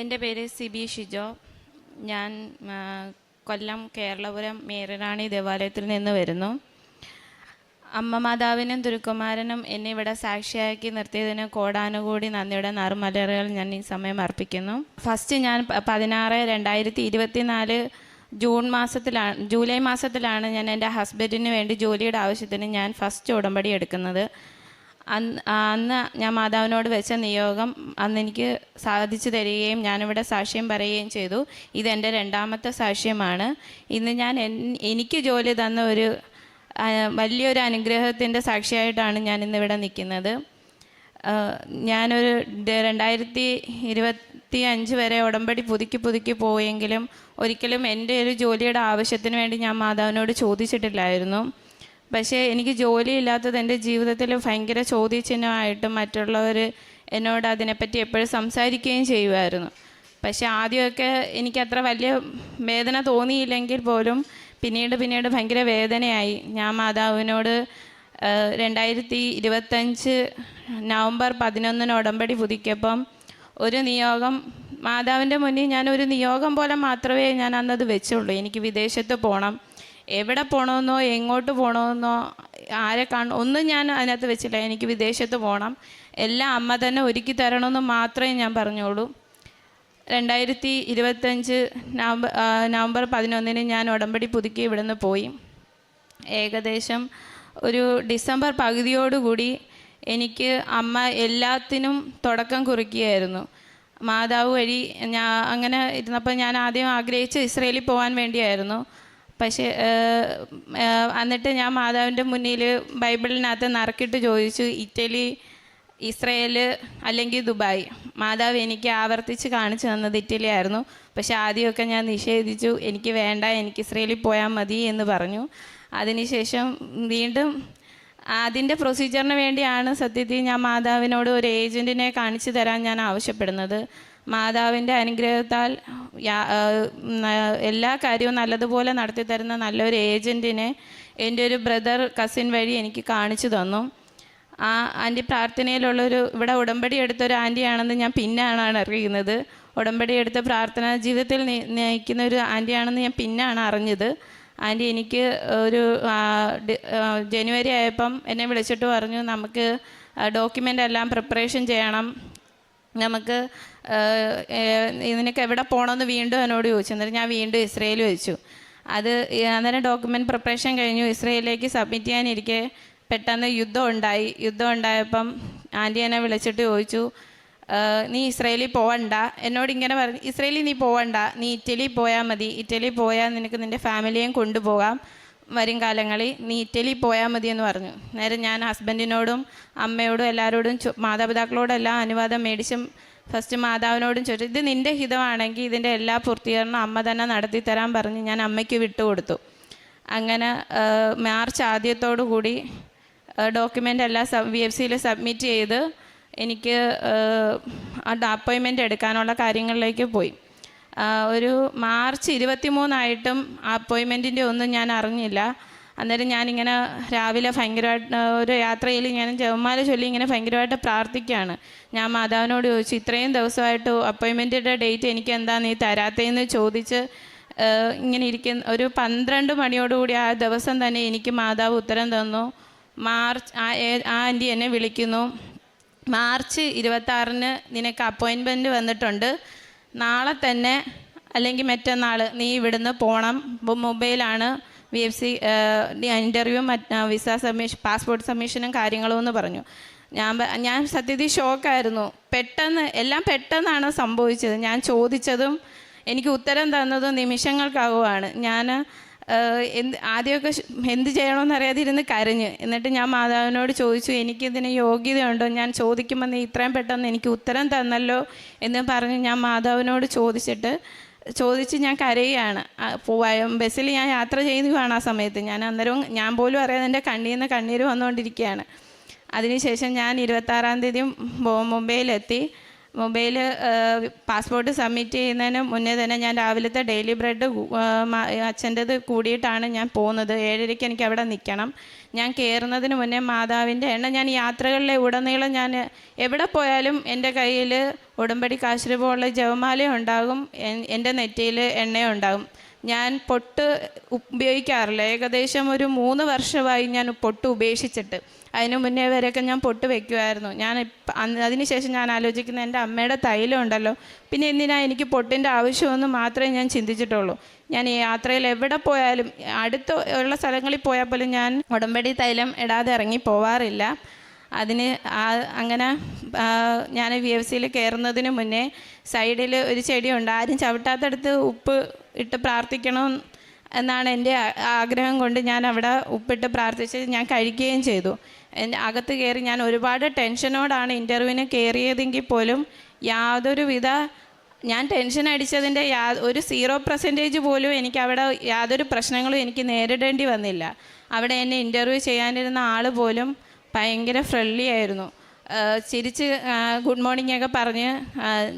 എൻ്റെ പേര് സിബി ഷിജോ. ഞാൻ കൊല്ലം കേരളപുരം മേരറാണി ദേവാലയത്തിൽ നിന്ന് വരുന്നു. അമ്മ മാതാവിനും തിരുക്കുമാരനും എന്നെ ഇവിടെ സാക്ഷിയാക്കി നിർത്തിയതിന് കോടാനുകൂടി നന്ദിയുടെ നറുമലറുകൾ ഞാൻ ഈ സമയം അർപ്പിക്കുന്നു. ഫസ്റ്റ് ഞാൻ 16/2024 ജൂലൈ മാസത്തിലാണ് ഞാൻ എൻ്റെ ഹസ്ബൻഡിന് വേണ്ടി ജോലിയുടെ ആവശ്യത്തിന് ഞാൻ ഫസ്റ്റ് ഉടമ്പടി എടുക്കുന്നത്. അന്ന് ഞാൻ മാതാവിനോട് വെച്ച നിയോഗം എനിക്ക് സാധിച്ചു തരികയും ഞാനിവിടെ സാക്ഷ്യം പറയുകയും ചെയ്തു. ഇതെൻ്റെ രണ്ടാമത്തെ സാക്ഷ്യമാണ്. ഇന്ന് എനിക്ക് ജോലി തന്ന ഒരു വലിയൊരു അനുഗ്രഹത്തിൻ്റെ സാക്ഷിയായിട്ടാണ് ഞാൻ ഇന്നിവിടെ നിൽക്കുന്നത്. ഞാനൊരു 2025 വരെ ഉടമ്പടി പുതുക്കി പോയെങ്കിലും ഒരിക്കലും എൻ്റെ ഒരു ജോലിയുടെ ആവശ്യത്തിന് വേണ്ടി ഞാൻ മാതാവിനോട് ചോദിച്ചിട്ടില്ലായിരുന്നു. പക്ഷേ എനിക്ക് ജോലിയില്ലാത്തത് എൻ്റെ ജീവിതത്തിൽ ഭയങ്കര ചോദ്യചിഹ്നമായിട്ടും മറ്റുള്ളവർ എന്നോട് അതിനെപ്പറ്റി എപ്പോഴും സംസാരിക്കുകയും ചെയ്യുമായിരുന്നു. പക്ഷേ ആദ്യമൊക്കെ എനിക്കത്ര വലിയ വേദന തോന്നിയില്ലെങ്കിൽ പോലും പിന്നീട് ഭയങ്കര വേദനയായി. ഞാൻ മാതാവിനോട് 2025 നവംബർ 11 ഉടമ്പടി പുതുക്കിയപ്പം ഒരു നിയോഗം മാതാവിൻ്റെ മുന്നിൽ ഞാനൊരു നിയോഗം പോലെ മാത്രമേ ഞാൻ അന്നത് വെച്ചുള്ളൂ. എനിക്ക് വിദേശത്ത് പോകണം, എവിടെ പോകണമെന്നോ എങ്ങോട്ട് പോകണമെന്നോ ആരെ ഒന്നും ഞാൻ അതിനകത്ത് വെച്ചില്ല. എനിക്ക് വിദേശത്ത് പോകണം, എല്ലാം അമ്മ തന്നെ ഒരുക്കി തരണമെന്ന് മാത്രമേ ഞാൻ പറഞ്ഞോളൂ. 2025 നവംബർ 11 ഞാൻ ഉടമ്പടി പുതുക്കി ഇവിടുന്ന് പോയി. ഏകദേശം ഒരു ഡിസംബർ പകുതിയോടുകൂടി എനിക്ക് അമ്മ എല്ലാത്തിനും തുടക്കം കുറിക്കുകയായിരുന്നു. മാതാവ് വഴി അങ്ങനെ ഇരുന്നപ്പോൾ ഞാൻ ആദ്യം ആഗ്രഹിച്ച് ഇസ്രയേലിൽ പോകാൻ വേണ്ടിയായിരുന്നു. പക്ഷേ എന്നിട്ട് ഞാൻ മാതാവിൻ്റെ മുന്നിൽ ബൈബിളിനകത്ത് നറുക്കിട്ട് ചോദിച്ചു, ഇറ്റലി, ഇസ്രയേൽ അല്ലെങ്കിൽ ദുബായ്. മാതാവ് എനിക്ക് ആവർത്തിച്ച് കാണിച്ചു തന്നത് ഇറ്റലി ആയിരുന്നു. പക്ഷേ ആദ്യമൊക്കെ ഞാൻ നിഷേധിച്ചു, എനിക്ക് വേണ്ട, എനിക്ക് ഇസ്രയേലിൽ പോയാൽ മതി എന്ന് പറഞ്ഞു. അതിനുശേഷം വീണ്ടും അതിൻ്റെ പ്രൊസീജിയറിന് വേണ്ടിയാണ് സത്യത്തിൽ ഞാൻ മാതാവിനോട് ഒരു ഏജൻറ്റിനെ കാണിച്ചു തരാൻ ഞാൻ ആവശ്യപ്പെടുന്നത്. മാതാവിൻ്റെ അനുഗ്രഹത്താൽ എല്ലാ കാര്യവും നല്ലതുപോലെ നടത്തി തരുന്ന നല്ലൊരു ഏജൻറ്റിനെ എൻ്റെ ഒരു കസിൻ വഴി എനിക്ക് കാണിച്ചു തന്നു. ആ ആൻറ്റി പ്രാർത്ഥനയിലുള്ളൊരു ഇവിടെ ഉടമ്പടി എടുത്തൊരു ആൻറ്റിയാണെന്ന് ഞാൻ പിന്നാണ് അറിയുന്നത്. ഉടമ്പടി എടുത്ത പ്രാർത്ഥനാ ജീവിതത്തിൽ നയിക്കുന്ന ഒരു ആൻറ്റിയാണെന്ന് ഞാൻ പിന്നാണ് അറിഞ്ഞത്. ആൻറ്റി എനിക്ക് ഒരു ജനുവരി ആയപ്പം എന്നെ വിളിച്ചിട്ട് പറഞ്ഞു, നമുക്ക് ഡോക്യുമെൻ്റ് എല്ലാം പ്രിപ്പറേഷൻ ചെയ്യണം, നമുക്ക് നിനക്ക് എവിടെ പോകണമെന്ന് വീണ്ടും എന്നോട് ചോദിച്ചു. അന്നേരം ഞാൻ വീണ്ടും ഇസ്രയേൽ വെച്ചു. അന്നേരം ഡോക്യുമെൻറ്റ് പ്രിപ്പറേഷൻ കഴിഞ്ഞു, ഇസ്രയേലിലേക്ക് സബ്മിറ്റ് ചെയ്യാനിരിക്കെ പെട്ടെന്ന് യുദ്ധം ഉണ്ടായപ്പം ആൻറ്റി എന്നെ വിളിച്ചിട്ട് ചോദിച്ചു, നീ ഇസ്രയേലിൽ പോവണ്ട. എന്നോട് ഇങ്ങനെ പറഞ്ഞു, ഇസ്രയേലിൽ നീ പോവണ്ട, നീ ഇറ്റലി പോയാൽ മതി, ഇറ്റലി പോയാൽ നിനക്ക് നിൻ്റെ ഫാമിലിയെയും കൊണ്ടുപോകാം വരും കാലങ്ങളിൽ, നീ ഇറ്റലി പോയാൽ മതി എന്ന് പറഞ്ഞു. നേരെ ഞാൻ ഹസ്ബൻഡിനോടും അമ്മയോടും എല്ലാവരോടും മാതാപിതാക്കളോടെല്ലാം അനുവാദം മേടിച്ചും ഫസ്റ്റ് മാതാവിനോടും ചോദിച്ചു, ഇത് നിൻ്റെ ഹിതമാണെങ്കിൽ ഇതിൻ്റെ എല്ലാ പൂർത്തീകരണം അമ്മ തന്നെ നടത്തി തരാൻ പറഞ്ഞ് ഞാൻ അമ്മയ്ക്ക് വിട്ടുകൊടുത്തു. അങ്ങനെ മാർച്ച് ആദ്യത്തോടു കൂടി ഡോക്യുമെൻ്റ് എല്ലാം VFCയിൽ സബ്മിറ്റ് ചെയ്ത് എനിക്ക് അപ്പോയിൻമെൻ്റ് എടുക്കാനുള്ള കാര്യങ്ങളിലേക്ക് പോയി. ഒരു മാർച്ച് 23 അപ്പോയിൻമെൻറ്റിൻ്റെ ഒന്നും ഞാൻ അറിഞ്ഞില്ല. അന്നേരം ഞാനിങ്ങനെ രാവിലെ ഭയങ്കരമായിട്ട് ഒരു യാത്രയിൽ ഞാൻ ജപമാല ചൊല്ലി ഇങ്ങനെ ഭയങ്കരമായിട്ട് പ്രാർത്ഥിക്കുകയാണ്. ഞാൻ മാതാവിനോട് ചോദിച്ചു, ഇത്രയും ദിവസമായിട്ട് അപ്പോയിൻമെൻറ്റിൻ്റെ ഡേറ്റ് എനിക്ക് എന്താ നീ തരാത്തതെന്ന് ചോദിച്ച് ഇങ്ങനെ ഇരിക്കുന്ന ഒരു 12 മണിയോടുകൂടി ആ ദിവസം തന്നെ എനിക്ക് മാതാവ് ഉത്തരം തന്നു. ആൻറ്റി എന്നെ വിളിക്കുന്നു, മാർച്ച് 26 നിനക്ക് അപ്പോയിൻമെൻറ്റ് വന്നിട്ടുണ്ട്, നാളെ തന്നെ അല്ലെങ്കിൽ മറ്റന്നാൾ നീ ഇവിടുന്ന് പോകണം, മൊബൈലാണ് VFC interview visa submission passport സബ്മിഷനും കാര്യങ്ങളും എന്ന് പറഞ്ഞു. ഞാൻ സത്യത്തിൽ ഷോക്കായിരുന്നു. എല്ലാം പെട്ടെന്നാണ് സംഭവിച്ചത്. ഞാൻ ചോദിച്ചതും എനിക്ക് ഉത്തരം തന്നതും നിമിഷങ്ങൾക്കാവുകയാണ്. ഞാൻ ആദ്യമൊക്കെ എന്ത് ചെയ്യണമെന്നറിയാതിരുന്ന് കരഞ്ഞ്. എന്നിട്ട് ഞാൻ മാതാവിനോട് ചോദിച്ചു, എനിക്കിതിന് യോഗ്യതയുണ്ടോ, ഞാൻ ചോദിക്കുമ്പോൾ നീ ഇത്രയും പെട്ടെന്ന് എനിക്ക് ഉത്തരം തന്നല്ലോ എന്ന് പറഞ്ഞ് ഞാൻ മാതാവിനോട് ചോദിച്ച് ഞാൻ കരയുകയാണ്. ബസ്സിൽ ഞാൻ യാത്ര ചെയ്യുകയാണ് ആ സമയത്ത്. ഞാൻ പോലും അറിയാതെ എൻ്റെ കണ്ണിൽ നിന്ന് കണ്ണീര് വന്നുകൊണ്ടിരിക്കുകയാണ്. അതിനുശേഷം ഞാൻ 26 മുംബൈയിലെത്തി. മൊബൈൽ പാസ്പോർട്ട് സബ്മിറ്റ് ചെയ്യുന്നതിന് മുന്നേ തന്നെ ഞാൻ രാവിലത്തെ ഡെയിലി ബ്രെഡ് അച്ഛൻ്റെത് കൂടിയിട്ടാണ് ഞാൻ പോകുന്നത്. 7:30 എനിക്ക് അവിടെ നിൽക്കണം. ഞാൻ കയറുന്നതിന് മുന്നേ മാതാവിൻ്റെ എണ്ണ, ഞാൻ യാത്രകളിലെ ഉടനീളം ഞാൻ എവിടെ പോയാലും എൻ്റെ കയ്യിൽ ഉടമ്പടി കാശുരൂപമുള്ള ജപമാല ഉണ്ടാകും, എൻ്റെ നെറ്റിയിൽ എണ്ണയും ഉണ്ടാകും. ഞാൻ പൊട്ട് ഉപയോഗിക്കാറില്ല. ഏകദേശം ഒരു 3 വർഷമായി ഞാൻ പൊട്ട് ഉപേക്ഷിച്ചിട്ട്. അതിന് മുന്നേ വരെയൊക്കെ ഞാൻ പൊട്ട് വയ്ക്കുമായിരുന്നു. അതിനുശേഷം ഞാൻ ആലോചിക്കുന്നത് എൻ്റെ അമ്മയുടെ തൈലം ഉണ്ടല്ലോ, പിന്നെ എന്തിനാ എനിക്ക് പൊട്ടിൻ്റെ ആവശ്യമെന്ന് മാത്രമേ ഞാൻ ചിന്തിച്ചിട്ടുള്ളൂ. ഞാൻ ഈ യാത്രയിൽ എവിടെ പോയാലും, അടുത്ത് ഉള്ള സ്ഥലങ്ങളിൽ പോയാൽ പോലും ഞാൻ ഉടമ്പടി തൈലം ഇടാതെ ഇറങ്ങി പോവാറില്ല. അങ്ങനെ ഞാൻ VFCയിൽ കയറുന്നതിന് മുന്നേ സൈഡിൽ ഒരു ചെടിയുണ്ട്. ആരും ചവിട്ടാത്തടുത്ത് ഉപ്പ് ഇട്ട് പ്രാർത്ഥിക്കണം എന്നാണ് എൻ്റെ ആഗ്രഹം കൊണ്ട് ഞാൻ അവിടെ ഉപ്പിട്ട് പ്രാർത്ഥിച്ച് ഞാൻ കഴിക്കുകയും ചെയ്തു. എൻ്റെ അകത്ത് കയറി ഞാൻ ഒരുപാട് ടെൻഷനോടാണ് ഇൻ്റർവ്യൂവിന് കയറിയതെങ്കിൽ പോലും ഞാൻ ടെൻഷൻ അടിച്ചതിൻ്റെ ഒരു 0% പോലും എനിക്ക് അവിടെ യാതൊരു പ്രശ്നങ്ങളും എനിക്ക് നേരിടേണ്ടി വന്നില്ല. അവിടെ എന്നെ ഇൻ്റർവ്യൂ ചെയ്യാനിരുന്ന ആൾ പോലും ഭയങ്കര ഫ്രണ്ട്ലി ആയിരുന്നു. ചിരിച്ച് ഗുഡ് മോർണിംഗ് ഒക്കെ പറഞ്ഞ്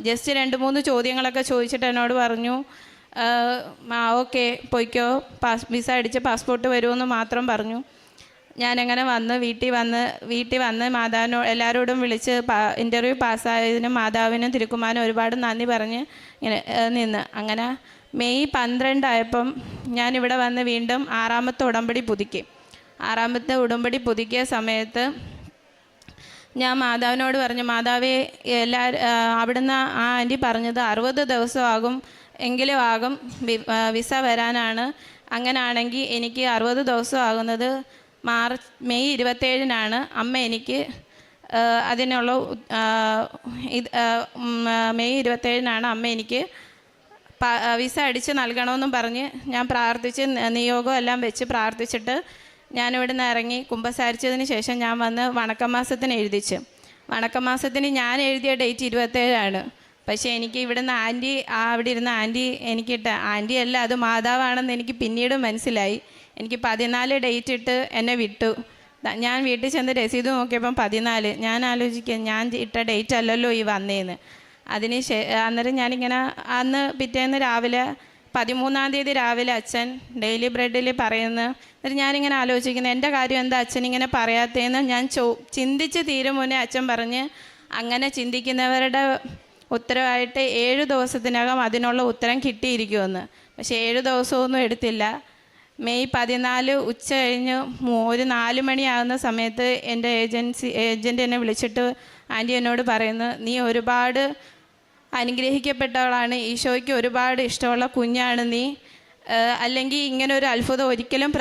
ജസ്റ്റ് 2-3 ചോദ്യങ്ങളൊക്കെ ചോദിച്ചിട്ട് എന്നോട് പറഞ്ഞു, ഓക്കെ പോയിക്കോ, വിസ അടിച്ച് പാസ്പോർട്ട് വരുമെന്ന് മാത്രം പറഞ്ഞു. ഞാനങ്ങനെ വീട്ടിൽ വന്ന് മാതാവിനോട് എല്ലാവരോടും വിളിച്ച് ഇൻ്റർവ്യൂ പാസ്സായതിനും മാതാവിനും തിരുക്കുമാരനും ഒരുപാട് നന്ദി പറഞ്ഞ് ഇങ്ങനെ നിന്ന്. അങ്ങനെ മെയ് 12 ആയപ്പം ഞാനിവിടെ വന്ന് വീണ്ടും 6ാമത്തെ ഉടമ്പടി പുതുക്കി. 6ാമത്തെ ഉടമ്പടി പുതുക്കിയ സമയത്ത് ഞാൻ മാതാവിനോട് പറഞ്ഞു, മാതാവേ, അവിടുന്ന് ആ ആൻറ്റി പറഞ്ഞത് 60 ദിവസമാകും എങ്കിലും ആകും വിസ വരാനാണ്. അങ്ങനെയാണെങ്കിൽ എനിക്ക് 60 ദിവസം ആകുന്നത് മെയ് 27-നാണ്. അമ്മ എനിക്ക് അതിനുള്ള മെയ് 27-നാണ് അമ്മ എനിക്ക് വിസ അടിച്ച് നൽകണമെന്നും പറഞ്ഞ് ഞാൻ പ്രാർത്ഥിച്ച് നിയോഗം എല്ലാം വെച്ച് പ്രാർത്ഥിച്ചിട്ട് ഞാനിവിടെ നിന്ന് ഇറങ്ങി കുമ്പസാരിച്ചതിന് ശേഷം ഞാൻ വന്ന് വണക്കമാസത്തിന് എഴുതിച്ച്. വണക്കമാസത്തിന് ഞാൻ എഴുതിയ ഡേറ്റ് 27-ആണ്. പക്ഷേ എനിക്ക് ഇവിടുന്ന് അവിടെ ഇരുന്ന ആൻറ്റി ആൻറ്റി അല്ല, അത് മാതാവാണെന്ന് എനിക്ക് പിന്നീട് മനസ്സിലായി. എനിക്ക് 14 ഡേറ്റ് ഇട്ട് എന്നെ വിട്ടു. ഞാൻ വീട്ടിൽ ചെന്ന് രസീത് നോക്കിയപ്പം 14. ഞാൻ ആലോചിക്കുക, ഞാൻ ഇട്ട ഡേറ്റ് അല്ലല്ലോ ഈ വന്നേന്ന്. അന്നേരം ഞാനിങ്ങനെ പിറ്റേന്ന് രാവിലെ 13-ാം തീയതി രാവിലെ അച്ഛൻ ഡെയിലി ബ്രെഡിൽ പറയുന്നു. എന്നിട്ട് ഞാനിങ്ങനെ ആലോചിക്കുന്നത്, എൻ്റെ കാര്യം എന്താ അച്ഛൻ ഇങ്ങനെ പറയാത്തതെന്ന് ഞാൻ ചിന്തിച്ച് തീരും മുന്നേ അച്ഛൻ പറഞ്ഞ്, അങ്ങനെ ചിന്തിക്കുന്നവരുടെ ഉത്തരവായിട്ട് 7 ദിവസത്തിനകം അതിനുള്ള ഉത്തരം കിട്ടിയിരിക്കുമെന്ന്. പക്ഷേ 7 ദിവസമൊന്നും എടുത്തില്ല. മെയ് 14 ഉച്ച കഴിഞ്ഞ് ഒരു 4 മണിയാകുന്ന സമയത്ത് എൻ്റെ ഏജൻറ്റ് എന്നെ വിളിച്ചിട്ട് ആൻറ്റി എന്നോട് പറയുന്നു, നീ ഒരുപാട് അനുഗ്രഹിക്കപ്പെട്ടവളാണ്, ഈശോയ്ക്ക് ഒരുപാട് ഇഷ്ടമുള്ള കുഞ്ഞാണ് നീ. അല്ലെങ്കിൽ ഇങ്ങനൊരു അത്ഭുതം ഒരിക്കലും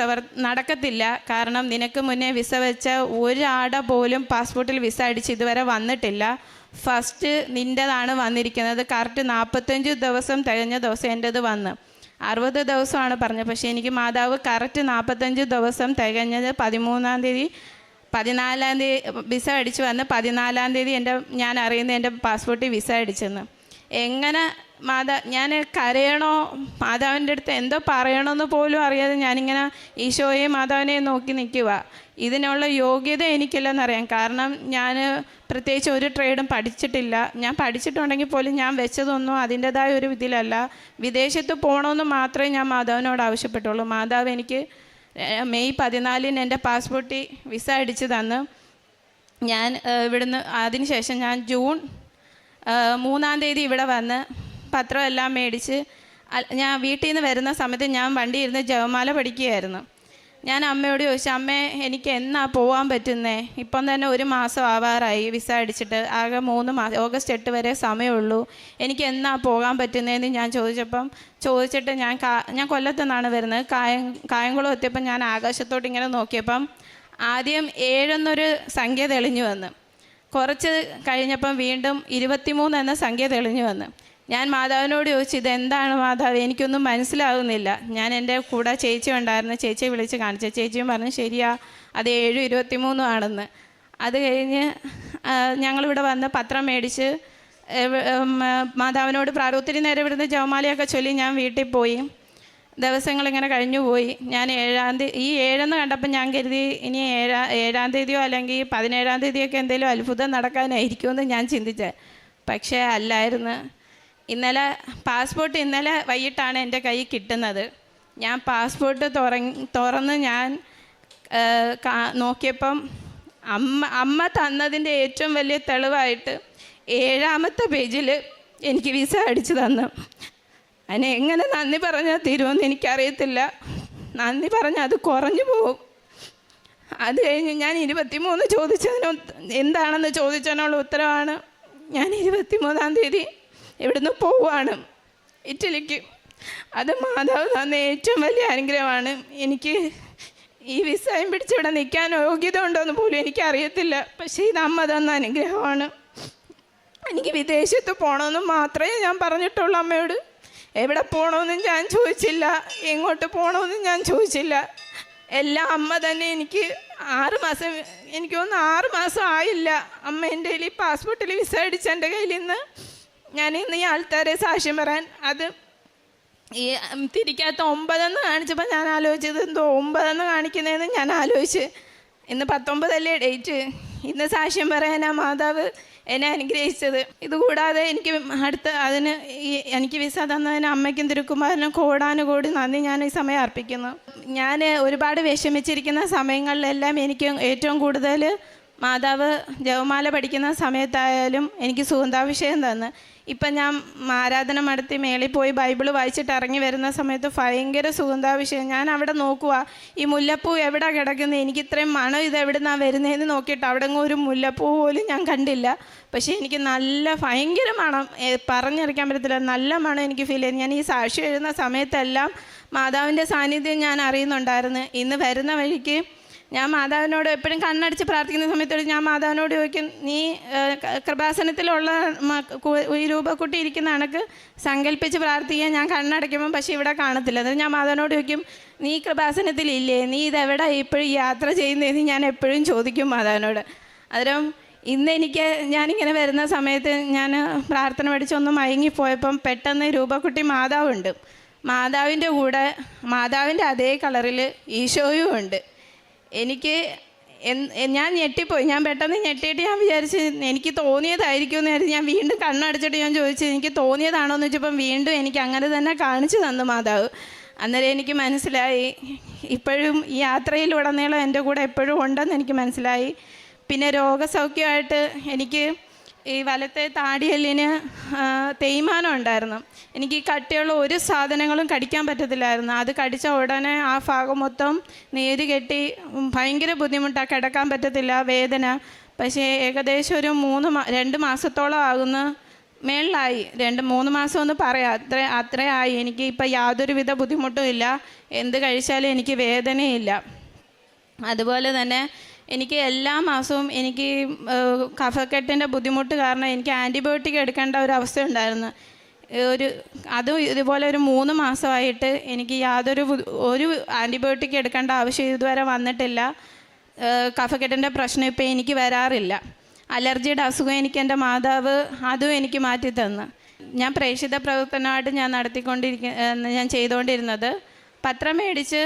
നടക്കത്തില്ല. കാരണം നിനക്ക് മുന്നേ വിസ വെച്ച ഒരാട പോലും പാസ്പോർട്ടിൽ വിസ അടിച്ച് ഇതുവരെ വന്നിട്ടില്ല. ഫസ്റ്റ് നിൻ്റെതാണ് വന്നിരിക്കുന്നത്. കറക്റ്റ് 45 ദിവസം തികഞ്ഞ ദിവസം എൻ്റെത് വന്ന് 60 ദിവസമാണ് പറഞ്ഞത്. പക്ഷേ എനിക്ക് മാതാവ് കറക്റ്റ് 45 ദിവസം തികഞ്ഞത് 13-ാം തീയതി 14-ാം തീയതി വിസ അടിച്ച് വന്ന് 14-ാം തീയതി ഞാൻ അറിയുന്നത് എൻ്റെ പാസ്പോർട്ടിൽ വിസ അടിച്ചെന്ന്. എങ്ങനെ ഞാൻ കരയണോ മാതാവിൻ്റെ അടുത്ത് എന്തോ പറയണമെന്ന് പോലും അറിയാതെ ഞാനിങ്ങനെ ഈശോയെയും മാതാവിനെയും നോക്കി നിൽക്കുക. ഇതിനുള്ള യോഗ്യത എനിക്കില്ലെന്നറിയാം. കാരണം ഞാൻ പ്രത്യേകിച്ച് ഒരു ട്രേഡും പഠിച്ചിട്ടില്ല. ഞാൻ പഠിച്ചിട്ടുണ്ടെങ്കിൽ പോലും ഞാൻ വെച്ചതൊന്നും അതിൻ്റെതായ ഒരു ഇതിലല്ല. വിദേശത്ത് പോകണമെന്ന് മാത്രമേ ഞാൻ മാതാവിനോട് ആവശ്യപ്പെട്ടുള്ളൂ. മാതാവ് എനിക്ക് മെയ് 14-ന് എൻ്റെ പാസ്പോർട്ടിൽ വിസ അടിച്ച് തന്ന്. ഞാൻ ഇവിടുന്ന് അതിനുശേഷം ഞാൻ ജൂൺ 3-ാം തീയതി ഇവിടെ വന്ന് പത്രമെല്ലാം മേടിച്ച് ഞാൻ വീട്ടിൽ നിന്ന് വരുന്ന സമയത്ത് ഞാൻ വണ്ടി ഇരുന്ന് ജപമാല പഠിക്കുകയായിരുന്നു. ഞാൻ അമ്മയോട് ചോദിച്ചു, അമ്മേ എനിക്ക് എന്നാ പോകാൻ പറ്റുന്നേ? ഇപ്പം തന്നെ 1 മാസം ആവാറായി വിസ അടിച്ചിട്ട്. ആകെ 3 മാസം, ഓഗസ്റ്റ് 8 വരെ സമയമുള്ളൂ. എനിക്ക് എന്നാ പോകാൻ പറ്റുന്നതെന്ന് ഞാൻ ചോദിച്ചിട്ട് ഞാൻ കൊല്ലത്തു നിന്നാണ് വരുന്നത്. കായംകുളം എത്തിയപ്പം ഞാൻ ആകാശത്തോട്ട് ഇങ്ങനെ നോക്കിയപ്പം ആദ്യം 7 എന്നൊരു സംഖ്യ തെളിഞ്ഞു വന്ന്. കുറച്ച് കഴിഞ്ഞപ്പം വീണ്ടും 23 എന്ന സംഖ്യ തെളിഞ്ഞു വന്ന്. ഞാൻ മാതാവിനോട് ചോദിച്ചു, ഇതെന്താണ് മാതാവ്, എനിക്കൊന്നും മനസ്സിലാകുന്നില്ല. ഞാൻ എൻ്റെ കൂടെ ചേച്ചി ഉണ്ടായിരുന്നു, ചേച്ചിയെ വിളിച്ച് കാണിച്ചു. ചേച്ചിയും പറഞ്ഞു, ശരിയാ, അത് 7:23 ആണെന്ന്. അത് കഴിഞ്ഞ് ഞങ്ങളിവിടെ വന്ന് പത്രം മേടിച്ച് മാതാവിനോട് ഒത്തിരി നേരം ഇവിടുന്ന് ജപമാലയൊക്കെ ചൊല്ലി ഞാൻ വീട്ടിൽ പോയി. ദിവസങ്ങളിങ്ങനെ കഴിഞ്ഞു പോയി. ഞാൻ 7 കണ്ടപ്പോൾ ഞാൻ കരുതി ഇനി 7-ാം തീയതിയോ അല്ലെങ്കിൽ 17-ാം തീയതിയൊക്കെ എന്തെങ്കിലും അത്ഭുതം നടക്കാനായിരിക്കുമെന്ന് ഞാൻ ചിന്തിച്ചത്. പക്ഷേ അല്ലായിരുന്നു. പാസ്പോർട്ട് ഇന്നലെ വൈകിട്ടാണ് എൻ്റെ കയ്യിൽ കിട്ടുന്നത്. ഞാൻ പാസ്പോർട്ട് തുറന്ന് ഞാൻ നോക്കിയപ്പം അമ്മ തന്നതിൻ്റെ ഏറ്റവും വലിയ തെളിവായിട്ട് 7ാമത്തെ പേജിൽ എനിക്ക് വിസ അടിച്ചു തന്നു. അതിനെ എങ്ങനെ നന്ദി പറഞ്ഞാൽ തീരുമെന്ന് എനിക്കറിയത്തില്ല. നന്ദി പറഞ്ഞാൽ അത് കുറഞ്ഞു പോകും. അത് കഴിഞ്ഞ് ഞാൻ 23 ചോദിച്ചതിന് എന്താണെന്ന് ചോദിച്ചതിനുള്ള ഉത്തരവാണ് ഞാൻ 23-ാം തീയതി ഇവിടുന്ന് പോവുകയാണ് ഇറ്റലിക്ക്. അത് മാതാവ് തന്ന ഏറ്റവും വലിയ അനുഗ്രഹമാണ്. എനിക്ക് ഈ വിസയും പിടിച്ചിവിടെ നിൽക്കാൻ യോഗ്യത ഉണ്ടോയെന്ന് പോലും എനിക്കറിയത്തില്ല. പക്ഷേ ഇത് അമ്മ തന്ന അനുഗ്രഹമാണ്. എനിക്ക് വിദേശത്ത് പോകണമെന്ന് മാത്രമേ ഞാൻ പറഞ്ഞിട്ടുള്ളൂ അമ്മയോട്. എവിടെ പോകണമെന്നും ഞാൻ ചോദിച്ചില്ല, എങ്ങോട്ട് പോകണമെന്നും ഞാൻ ചോദിച്ചില്ല. എല്ലാം അമ്മ തന്നെ. എനിക്ക് 6 മാസം, എനിക്ക് തോന്നുന്നു 6 മാസം ആയില്ല അമ്മ എൻ്റെ കയ്യിൽ പാസ്പോർട്ടിൽ വിസ അടിച്ച് എൻ്റെ കയ്യിൽ നിന്ന്. ഞാൻ ഇന്ന് ഈ ആൾക്കാരെ സാക്ഷ്യം പറയാൻ അത് ഈ തിരിക്കാത്ത 9 കാണിച്ചപ്പോൾ ഞാൻ ആലോചിച്ചത് എന്തോ 9 കാണിക്കുന്നതെന്ന് ഞാൻ ആലോചിച്ച്. ഇന്ന് 19 ഡേറ്റ്. ഇന്ന് സാക്ഷ്യം പറയാനാ മാതാവ് എന്നെ അനുഗ്രഹിച്ചത്. ഇതുകൂടാതെ എനിക്ക് എനിക്ക് വിസ തന്നതിന് അമ്മയ്ക്കും തിരുക്കുമാരനും കോടാനുകോടി നന്ദി ഞാൻ ഈ സമയം അർപ്പിക്കുന്നു. ഞാൻ ഒരുപാട് വിഷമിച്ചിരിക്കുന്ന സമയങ്ങളിലെല്ലാം എനിക്ക് ഏറ്റവും കൂടുതൽ മാതാവ് ജപമാല പഠിക്കുന്ന സമയത്തായാലും എനിക്ക് സുഗന്ധാഭിഷേകം തന്ന്. ഇപ്പം ഞാൻ ആരാധന നടത്തി മേളിൽ പോയി ബൈബിൾ വായിച്ചിട്ട് ഇറങ്ങി വരുന്ന സമയത്ത് ഭയങ്കര സുഗന്ധാഭിഷേകം. ഞാൻ അവിടെ നോക്കുക, ഈ മുല്ലപ്പൂ എവിടെ കിടക്കുന്നത്, എനിക്ക് ഇത്രയും മണം ഇതെവിടെ നിന്നാണ് വരുന്നതെന്ന് നോക്കിയിട്ട് അവിടെ ഒരു മുല്ലപ്പൂ പോലും ഞാൻ കണ്ടില്ല. പക്ഷേ എനിക്ക് ഭയങ്കര മണം, പറഞ്ഞറിയിക്കാൻ പറ്റത്തില്ല, നല്ല മണം എനിക്ക് ഫീൽ ചെയ്തു. ഞാൻ ഈ സാക്ഷി എഴുതുന്ന സമയത്തെല്ലാം മാതാവിൻ്റെ സാന്നിധ്യം ഞാൻ അറിയുന്നുണ്ടായിരുന്നു. ഇന്ന് വരുന്ന വഴിക്ക് ഞാൻ മാതാവിനോട് എപ്പോഴും കണ്ണടിച്ച് പ്രാർത്ഥിക്കുന്ന സമയത്തോട് ഞാൻ മാതാവിനോട് ചോദിക്കും, നീ കൃപാസനത്തിലുള്ള ഈ രൂപക്കുട്ടി ഇരിക്കുന്ന കണക്ക് സങ്കല്പിച്ച് പ്രാർത്ഥിക്കാൻ ഞാൻ കണ്ണടയ്ക്കുമ്പം പക്ഷേ ഇവിടെ കാണത്തില്ല. അത് ഞാൻ മാതാവിനോട് ചോദിക്കും, നീ കൃപാസനത്തിലില്ലേ, നീ ഇതെവിടെ ഇപ്പോഴും യാത്ര ചെയ്യുന്നതെന്ന് ഞാൻ എപ്പോഴും ചോദിക്കും മാതാവിനോട്. അന്നേരം ഞാനിങ്ങനെ വരുന്ന സമയത്ത് ഞാൻ പ്രാർത്ഥന പഠിച്ചൊന്ന് മയങ്ങിപ്പോയപ്പം പെട്ടെന്ന് രൂപക്കുട്ടി മാതാവുണ്ട്. മാതാവിൻ്റെ കൂടെ മാതാവിൻ്റെ അതേ കളറിൽ ഈശോയും ഉണ്ട്. ഞാൻ ഞെട്ടിപ്പോയി. ഞാൻ പെട്ടെന്ന് ഞെട്ടിയിട്ട് ഞാൻ വിചാരിച്ച് എനിക്ക് തോന്നിയതായിരിക്കും എന്ന് കരുതി ഞാൻ വീണ്ടും കണ്ണടച്ചിട്ട് ഞാൻ ചോദിച്ചു, എനിക്ക് തോന്നിയതാണോ എന്ന് വെച്ചപ്പം വീണ്ടും എനിക്ക് അങ്ങനെ തന്നെ കാണിച്ചു തന്നു മാതാവ്. അന്നേരം എനിക്ക് മനസ്സിലായി ഇപ്പോഴും ഈ യാത്രയിലുടനീളം എൻ്റെ കൂടെ എപ്പോഴും ഉണ്ടെന്ന് എനിക്ക് മനസ്സിലായി. പിന്നെ രോഗസൗഖ്യമായിട്ട് എനിക്ക് ഈ വലത്തെ താടിയെല്ലിന് തേയ്മാനം ഉണ്ടായിരുന്നു. എനിക്ക് ഈ കട്ടിയുള്ള ഒരു സാധനങ്ങളും കടിക്കാൻ പറ്റത്തില്ലായിരുന്നു. അത് കടിച്ച ഉടനെ ആ ഭാഗം മൊത്തം നീര് കെട്ടി ഭയങ്കര ബുദ്ധിമുട്ടാണ്, കിടക്കാൻ പറ്റത്തില്ല, വേദന. പക്ഷേ ഏകദേശം ഒരു 2 മാസത്തോളം ആകുന്ന മേളിലായി. 2-3 മാസം എന്ന് പറയാം, അത്രയായി. എനിക്ക് ഇപ്പം യാതൊരുവിധ ബുദ്ധിമുട്ടും ഇല്ല, എന്ത് കഴിച്ചാലും എനിക്ക് വേദനയില്ല. അതുപോലെ തന്നെ എനിക്ക് എല്ലാ മാസവും എനിക്ക് കഫക്കെട്ടിൻ്റെ ബുദ്ധിമുട്ട് കാരണം എനിക്ക് ആൻറ്റിബയോട്ടിക് എടുക്കേണ്ട ഒരു അവസ്ഥ ഉണ്ടായിരുന്നു. അതും ഇതുപോലെ ഒരു 3 മാസമായിട്ട് എനിക്ക് ഒരു ആൻറ്റിബയോട്ടിക് എടുക്കേണ്ട ആവശ്യം ഇതുവരെ വന്നിട്ടില്ല. കഫക്കെട്ടിൻ്റെ പ്രശ്നം ഇപ്പോൾ എനിക്ക് വരാറില്ല. അലർജിയുടെ അസുഖം എനിക്ക് എൻ്റെ മാതാവ് അതും എനിക്ക് മാറ്റി തന്നു. ഞാൻ പ്രേക്ഷിത പ്രവർത്തനമായിട്ട് ഞാൻ ചെയ്തുകൊണ്ടിരുന്നത് പത്രം മേടിച്ച്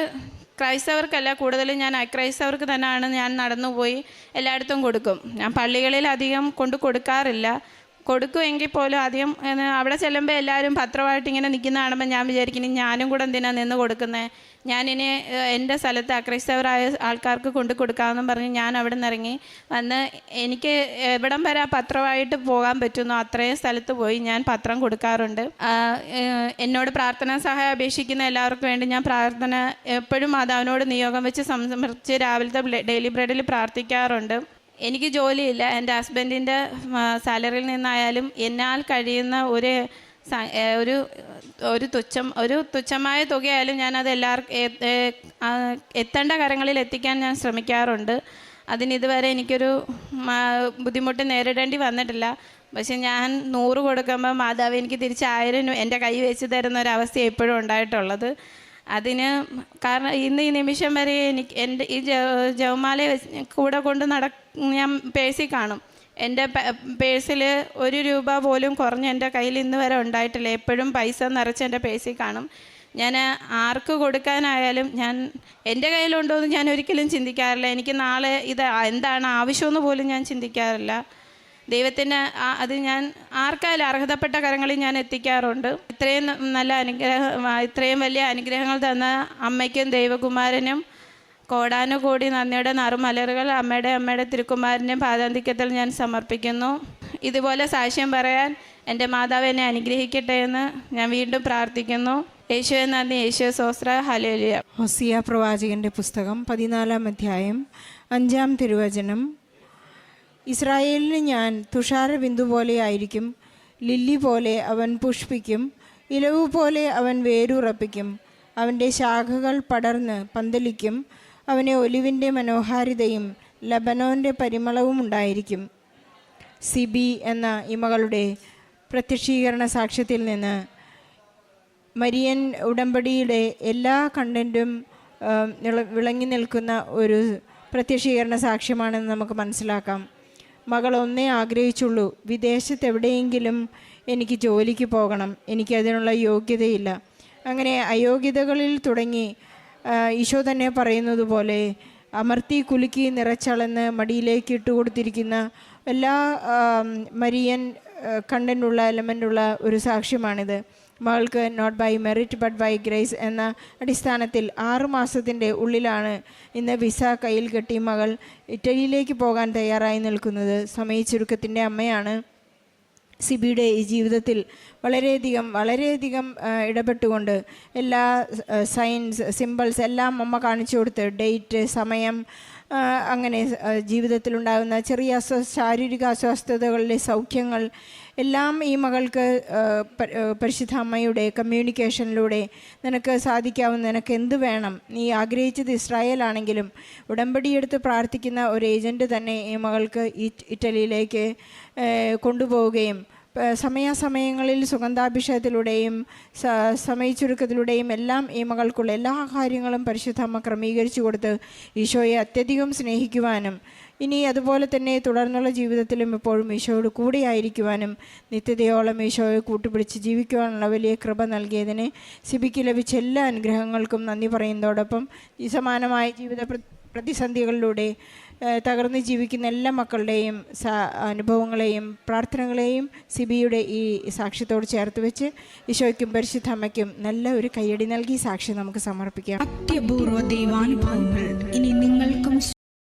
ക്രൈസ്തവർക്കല്ല, കൂടുതലും ഞാൻ അക്രൈസ്തവർക്ക് തന്നെയാണ് ഞാൻ നടന്നുപോയി എല്ലായിടത്തും കൊടുക്കും. ഞാൻ പള്ളികളിൽ അധികം കൊടുക്കാറില്ല. കൊടുക്കുമെങ്കിൽ പോലും അധികം അവിടെ ചെല്ലുമ്പോൾ എല്ലാവരും പത്രമായിട്ട് ഇങ്ങനെ നിൽക്കുന്ന കാണുമ്പോൾ ഞാൻ വിചാരിക്കുന്നു ഞാനും കൂടെ എന്തിനാണ് നിന്ന് കൊടുക്കുന്നത്, ഞാനിനി എൻ്റെ സ്ഥലത്ത് അക്രൈസ്തവരായ ആൾക്കാർക്ക് കൊടുക്കാമെന്നും പറഞ്ഞ് ഞാൻ അവിടെ നിന്ന് ഇറങ്ങി വന്ന് എനിക്ക് എവിടം വരെ പത്രമായിട്ട് പോകാൻ പറ്റുന്നോ അത്രയും സ്ഥലത്ത് പോയി ഞാൻ പത്രം കൊടുക്കാറുണ്ട്. എന്നോട് പ്രാർത്ഥനാ സഹായം അപേക്ഷിക്കുന്ന എല്ലാവർക്കും വേണ്ടി ഞാൻ പ്രാർത്ഥന എപ്പോഴും മാതാവിനോട് നിയോഗം വെച്ച് സമർപ്പിച്ച് രാവിലത്തെ ഡെയിലി ബ്രെഡിൽ പ്രാർത്ഥിക്കാറുണ്ട്. എനിക്ക് ജോലിയില്ല. എൻ്റെ ഹസ്ബൻഡിൻ്റെ സാലറിയിൽ നിന്നായാലും എന്നാൽ കഴിയുന്ന ഒരു തുച്ഛമായ തുകയായാലും ഞാനത് എല്ലാവർക്കും എത്തേണ്ട കരങ്ങളിൽ എത്തിക്കാൻ ഞാൻ ശ്രമിക്കാറുണ്ട്. അതിനിതുവരെ എനിക്കൊരു ബുദ്ധിമുട്ട് നേരിടേണ്ടി വന്നിട്ടില്ല. പക്ഷെ ഞാൻ 100 കൊടുക്കുമ്പോൾ മാതാവ് എനിക്ക് തിരിച്ച് 1000 എൻ്റെ കൈ വെച്ച് തരുന്ന ഒരവസ്ഥ എപ്പോഴും ഉണ്ടായിട്ടുള്ളത്. അതിന് കാരണം ഇന്ന് ഈ നിമിഷം വരെ എൻ്റെ ഈ ജപമാലയെ കൂടെ കൊണ്ട് ഞാൻ പേഴ്സിൽ കാണും. എൻ്റെ പേഴ്സിൽ 1 രൂപ പോലും കുറഞ്ഞ് എൻ്റെ കയ്യിൽ ഇന്ന് വരെ ഉണ്ടായിട്ടില്ല. എപ്പോഴും പൈസ നിറച്ച് എൻ്റെ പേഴ്സിൽ കാണും. ഞാൻ ആർക്ക് കൊടുക്കാനായാലും എൻ്റെ കയ്യിലുണ്ടോ എന്ന് ഞാൻ ഒരിക്കലും ചിന്തിക്കാറില്ല. എനിക്ക് നാളെ ഇത് എന്താണ് ആവശ്യമെന്ന് പോലും ഞാൻ ചിന്തിക്കാറില്ല. ദൈവത്തിന് അത് ഞാൻ ആർക്കായാലും അർഹതപ്പെട്ട കരങ്ങളിൽ ഞാൻ എത്തിക്കാറുണ്ട്. ഇത്രയും നല്ല ഇത്രയും വലിയ അനുഗ്രഹങ്ങൾ തന്ന അമ്മയ്ക്കും ദൈവകുമാരനും കോടാനുകോടി നന്ദിയുടെ നറുമലറുകൾ അമ്മയുടെ തിരുക്കുമാരൻ്റെയും പാദാന്തിക്കത്തിൽ ഞാൻ സമർപ്പിക്കുന്നു. ഇതുപോലെ സാക്ഷ്യം പറയാൻ എൻ്റെ മാതാവ് എന്നെ അനുഗ്രഹിക്കട്ടെ എന്ന് ഞാൻ വീണ്ടും പ്രാർത്ഥിക്കുന്നു. യേശുവേ നന്ദി, യേശുവേ സ്തോത്രം, ഹല്ലേലൂയ. ഹോസിയ പ്രവാചകൻ്റെ പുസ്തകം 14-ാം അധ്യായം 5-ാം തിരുവചനം. ഇസ്രായേലിന് ഞാൻ തുഷാരബിന്ദു പോലെ ആയിരിക്കും, ലില്ലി പോലെ അവൻ പുഷ്പിക്കും, ഇലവു പോലെ അവൻ വേരുറപ്പിക്കും, അവൻ്റെ ശാഖകൾ പടർന്ന് പന്തലിക്കും, അവന് ഒലിവിൻ്റെ മനോഹാരിതയും ലബനോൻ്റെ പരിമളവും ഉണ്ടായിരിക്കും. സിബി എന്ന ഇമകളുടെ പ്രത്യക്ഷീകരണ സാക്ഷ്യത്തിൽ നിന്ന് മരിയൻ ഉടമ്പടിയുടെ എല്ലാ കണ്ടൻറ്റും വിളങ്ങി നിൽക്കുന്ന ഒരു പ്രത്യക്ഷീകരണ സാക്ഷ്യമാണെന്ന് നമുക്ക് മനസ്സിലാക്കാം. മകൾ ഒന്നേ ആഗ്രഹിച്ചുള്ളൂ, വിദേശത്തെവിടെയെങ്കിലും എനിക്ക് ജോലിക്ക് പോകണം, എനിക്കതിനുള്ള യോഗ്യതയില്ല. അങ്ങനെ അയോഗ്യതകളിൽ തുടങ്ങി ഈശോ തന്നെ പറയുന്നത് പോലെ അമർത്തി കുലുക്കി നിറച്ചളന്ന് മടിയിലേക്ക് ഇട്ടുകൊടുത്തിരിക്കുന്ന എല്ലാ മരിയൻ കണ്ടൻ്റുള്ള എലമെൻ്റുള്ള ഒരു സാക്ഷ്യമാണിത്. മകൾക്ക് not by merit but by grace എന്ന അടിസ്ഥാനത്തിൽ 6 മാസത്തിൻ്റെ ഉള്ളിലാണ് ഇന്ന് വിസ കയ്യിൽ കെട്ടി മകൾ ഇറ്റലിയിലേക്ക് പോകാൻ തയ്യാറായി നിൽക്കുന്നത്. സമയച്ചുരുക്കത്തിൻ്റെ അമ്മയാണ്. സിബിയുടെ ഈ ജീവിതത്തിൽ വളരെയധികം ഇടപെട്ടുകൊണ്ട് എല്ലാ സൈൻസ് സിമ്പിൾസ് എല്ലാം അമ്മ കാണിച്ചു കൊടുത്ത് ഡേറ്റ്, സമയം, അങ്ങനെ ജീവിതത്തിലുണ്ടാകുന്ന ചെറിയ ശാരീരിക അസ്വസ്ഥതകളിലെ സൗഖ്യങ്ങൾ എല്ലാം ഈ മകൾക്ക് പരിശുദ്ധ അമ്മയുടെ കമ്മ്യൂണിക്കേഷനിലൂടെ നിനക്ക് സാധിക്കാവുന്ന, നിനക്ക് എന്ത് വേണം, നീ ആഗ്രഹിച്ചത് ഇസ്രായേലാണെങ്കിലും ഉടമ്പടിയെടുത്ത് പ്രാർത്ഥിക്കുന്ന ഒരു ഏജൻറ്റ് തന്നെ ഈ മകൾക്ക് ഇറ്റലിയിലേക്ക് കൊണ്ടുപോവുകയും സമയാസമയങ്ങളിൽ സുഗന്ധാഭിഷേകത്തിലൂടെയും സമയച്ചുരുക്കത്തിലൂടെയും എല്ലാം ഈ മകൾക്കുള്ള എല്ലാ കാര്യങ്ങളും പരിശുദ്ധ അമ്മ ക്രമീകരിച്ചു കൊടുത്ത് ഈശോയെ അത്യധികം സ്നേഹിക്കുവാനും ഇനി അതുപോലെ തന്നെ തുടർന്നുള്ള ജീവിതത്തിലും എപ്പോഴും ഈശോയോട് കൂടെയായിരിക്കുവാനും നിത്യതയോളം ഈശോയെ കൂട്ടുപിടിച്ച് ജീവിക്കുവാനുള്ള വലിയ കൃപ നൽകിയതിന് സിബിക്ക് ലഭിച്ച എല്ലാ അനുഗ്രഹങ്ങൾക്കും നന്ദി പറയുന്നതോടൊപ്പം ഈ സമാനമായ ജീവിത പ്രതിസന്ധികളിലൂടെ തകർന്ന് ജീവിക്കുന്ന എല്ലാ മക്കളുടെയും അനുഭവങ്ങളെയും പ്രാർത്ഥനകളെയും സിബിയുടെ ഈ സാക്ഷ്യത്തോട് ചേർത്ത് വെച്ച് ഈശോയ്ക്കും പരിശുദ്ധ അമ്മയ്ക്കും നല്ല ഒരു കയ്യടി നൽകി സാക്ഷ്യം നമുക്ക് സമർപ്പിക്കാം. അത്യപൂർവ ദൈവാനുഭവങ്ങൾ ഇനി നിങ്ങൾക്കും